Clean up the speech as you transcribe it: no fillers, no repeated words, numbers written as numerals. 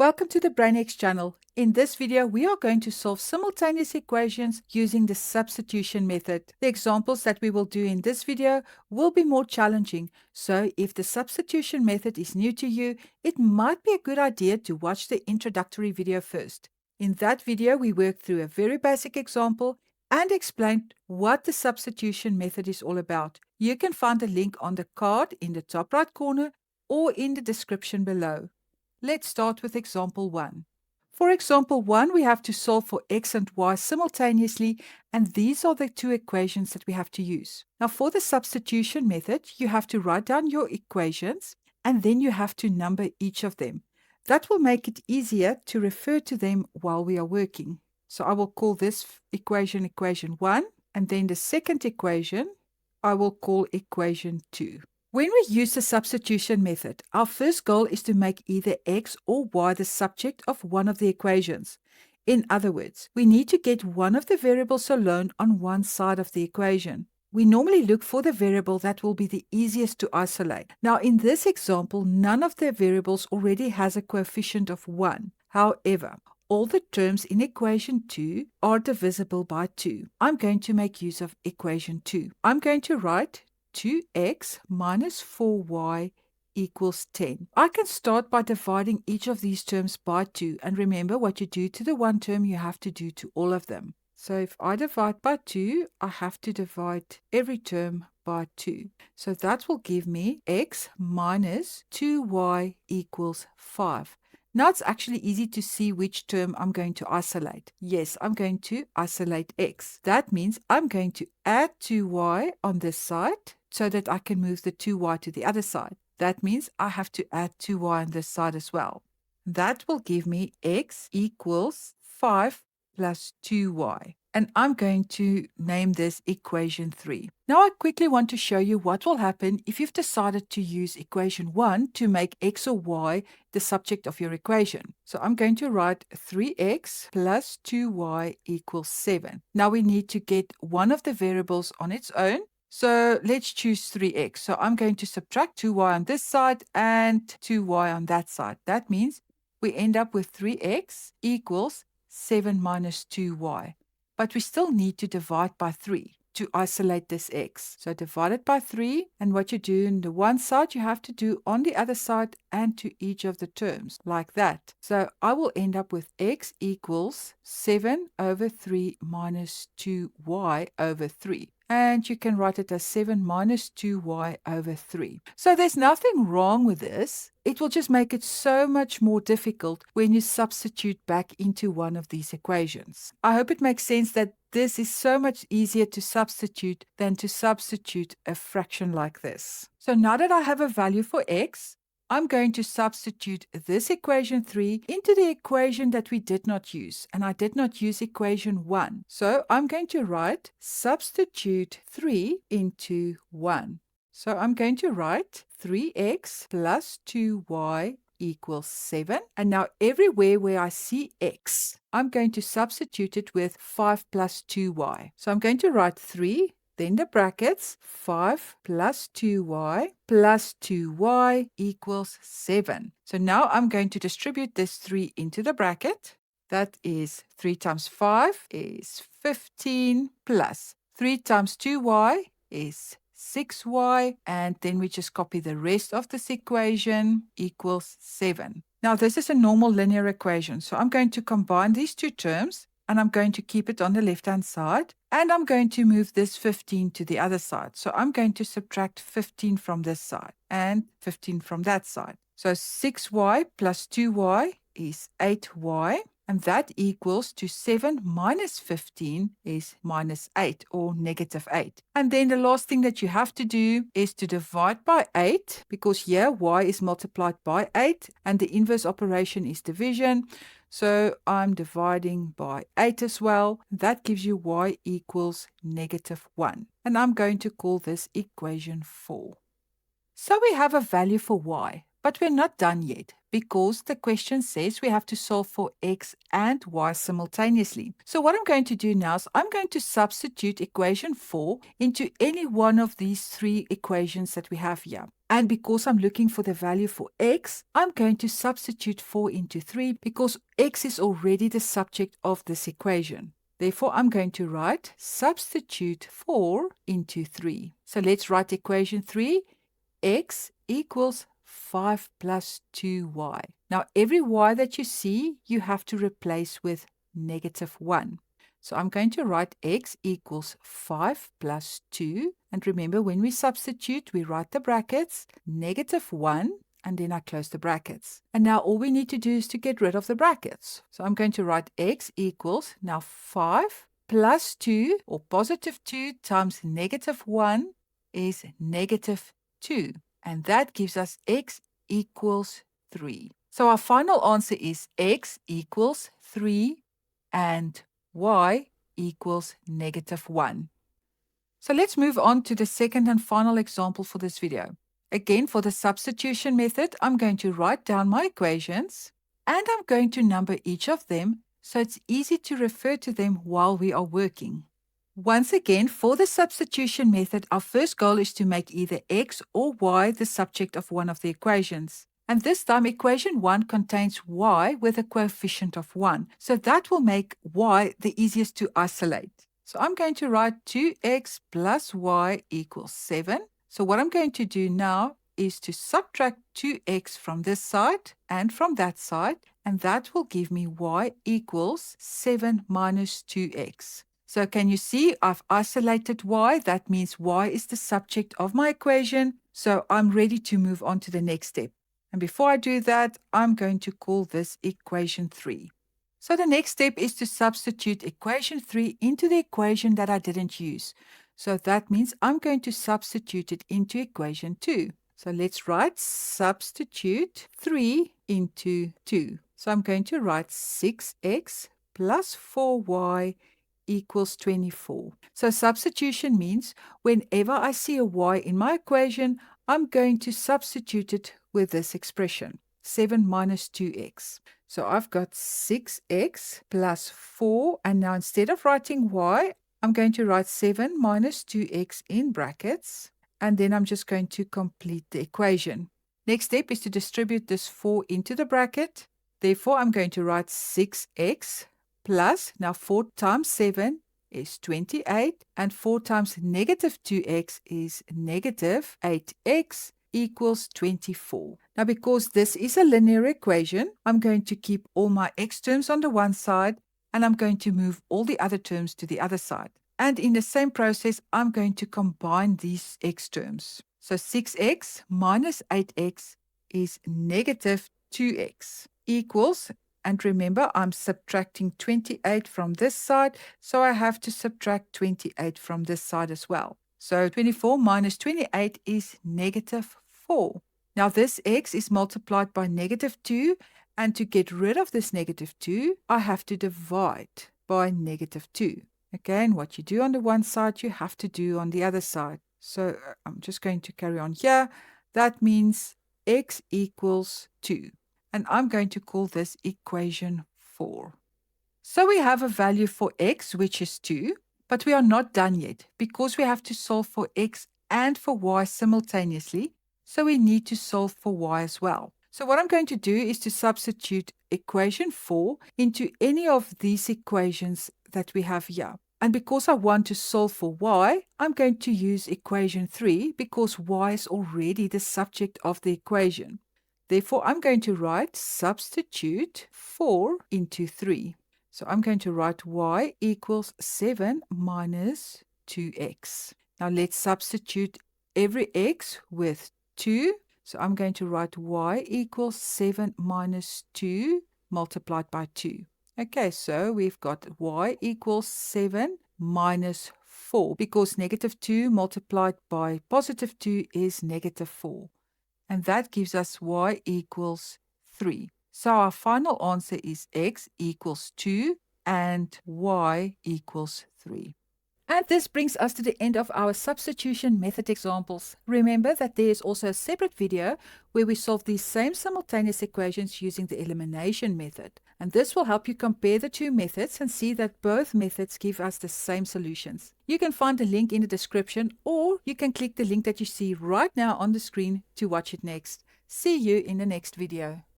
Welcome to the BrainX channel. In this video, we are going to solve simultaneous equations using the substitution method. The examples that we will do in this video will be more challenging, so if the substitution method is new to you, it might be a good idea to watch the introductory video first. In that video, we worked through a very basic example and explained what the substitution method is all about. You can find the link on the card in the top right corner or in the description below. Let's start with example 1. For example 1, we have to solve for x and y simultaneously, and these are the two equations that we have to use. Now for the substitution method, you have to write down your equations, and then you have to number each of them. That will make it easier to refer to them while we are working. So I will call this equation equation 1, and then the second equation I will call equation 2. When we use the substitution method, our first goal is to make either x or y the subject of one of the equations. In other words, we need to get one of the variables alone on one side of the equation. We normally look for the variable that will be the easiest to isolate. Now, in this example, none of the variables already has a coefficient of 1. However, all the terms in equation 2 are divisible by 2. I'm going to make use of equation 2. I'm going to write 2x minus 4y equals 10. I can start by dividing each of these terms by 2, and remember, what you do to the one term you have to do to all of them. So if I divide by 2, I have to divide every term by 2. So that will give me x minus 2y equals 5. Now it's actually easy to see which term I'm going to isolate. Yes, I'm going to isolate x. That means I'm going to add 2y on this side so that I can move the 2y to the other side. That means I have to add 2y on this side as well. That will give me x equals 5 plus 2y. And I'm going to name this equation 3. Now I quickly want to show you what will happen if you've decided to use equation 1 to make x or y the subject of your equation. So I'm going to write 3x plus 2y equals 7. Now we need to get one of the variables on its own. So let's choose 3x. So I'm going to subtract 2y on this side and 2y on that side. That means we end up with 3x equals 7 minus 2y. But we still need to divide by 3 to isolate this x. So divide it by 3, and what you do on the one side, you have to do on the other side and to each of the terms, like that. So I will end up with x equals 7 over 3 minus 2y over 3. And you can write it as 7 minus 2y over 3. So there's nothing wrong with this. It will just make it so much more difficult when you substitute back into one of these equations. I hope it makes sense that this is so much easier to substitute than to substitute a fraction like this. So now that I have a value for x, I'm going to substitute this equation 3 into the equation that we did not use. And I did not use equation 1. So I'm going to write substitute 3 into 1. So I'm going to write 3x plus 2y equals 7. And now everywhere where I see x, I'm going to substitute it with 5 plus 2y. So I'm going to write 3, then the brackets, 5 plus 2y equals 7. So now I'm going to distribute this 3 into the bracket. That is 3 times 5 is 15 plus 3 times 2y is 6y, and then we just copy the rest of this equation equals 7. Now this is a normal linear equation, so I'm going to combine these two terms, and I'm going to keep it on the left-hand side, and I'm going to move this 15 to the other side. So I'm going to subtract 15 from this side and 15 from that side. So 6y plus 2y is 8y, and that equals to 7 minus 15 is minus 8 or negative 8. And then the last thing that you have to do is to divide by 8, because here y is multiplied by 8 and the inverse operation is division. So I'm dividing by 8 as well. That gives you y equals negative 1. And I'm going to call this equation 4. So we have a value for y, but we're not done yet, because the question says we have to solve for x and y simultaneously. So what I'm going to do now is I'm going to substitute equation 4 into any one of these three equations that we have here. And because I'm looking for the value for x, I'm going to substitute 4 into 3 because x is already the subject of this equation. Therefore, I'm going to write substitute 4 into 3. So let's write equation 3. X equals 5 plus 2y. Now, every y that you see, you have to replace with negative 1. So I'm going to write x equals 5 plus 2. And remember, when we substitute, we write the brackets, negative 1, and then I close the brackets. And now all we need to do is to get rid of the brackets. So I'm going to write x equals now 5 plus 2, or positive 2 times negative 1 is negative 2. And that gives us x equals 3. So our final answer is x equals 3 and y equals negative 1. So let's move on to the second and final example for this video. Again, for the substitution method, I'm going to write down my equations and I'm going to number each of them so it's easy to refer to them while we are working. Once again, for the substitution method, our first goal is to make either x or y the subject of one of the equations. And this time, equation 1 contains y with a coefficient of 1. So that will make y the easiest to isolate. So I'm going to write 2x plus y equals 7. So what I'm going to do now is to subtract 2x from this side and from that side. And that will give me y equals 7 minus 2x. So can you see I've isolated y? That means y is the subject of my equation. So I'm ready to move on to the next step. And before I do that, I'm going to call this equation 3. So the next step is to substitute equation 3 into the equation that I didn't use. So that means I'm going to substitute it into equation 2. So let's write substitute 3 into 2. So I'm going to write 6x plus 4y equals 24. So substitution means whenever I see a y in my equation, I'm going to substitute it with this expression, 7 minus 2x. So I've got 6x plus 4, and now instead of writing y, I'm going to write 7 minus 2x in brackets, and then I'm just going to complete the equation. Next step is to distribute this 4 into the bracket. Therefore, I'm going to write 6x plus, now 4 times 7 is 28, and 4 times negative 2x is negative 8x equals 24. Now, because this is a linear equation, I'm going to keep all my x terms on the one side, and I'm going to move all the other terms to the other side. And in the same process, I'm going to combine these x terms. So 6x minus 8x is negative 2x equals, and remember, I'm subtracting 28 from this side, so I have to subtract 28 from this side as well. So 24 minus 28 is negative 4. Now this x is multiplied by negative 2, and to get rid of this negative 2, I have to divide by negative 2. Again, what you do on the one side, you have to do on the other side. So I'm just going to carry on here. That means x equals 2. And I'm going to call this equation 4. So we have a value for x, which is 2, but we are not done yet because we have to solve for x and for y simultaneously. So we need to solve for y as well. So what I'm going to do is to substitute equation 4 into any of these equations that we have here. And because I want to solve for y, I'm going to use equation 3 because y is already the subject of the equation. Therefore, I'm going to write substitute 4 into 3. So I'm going to write y equals 7 minus 2x. Now let's substitute every x with 2. So I'm going to write y equals 7 minus 2 multiplied by 2. Okay, so we've got y equals 7 minus 4 because negative 2 multiplied by positive 2 is negative 4. And that gives us y equals 3. So our final answer is x equals 2 and y equals 3. And this brings us to the end of our substitution method examples. Remember that there is also a separate video where we solve these same simultaneous equations using the elimination method. And this will help you compare the two methods and see that both methods give us the same solutions. You can find the link in the description, or you can click the link that you see right now on the screen to watch it next. See you in the next video.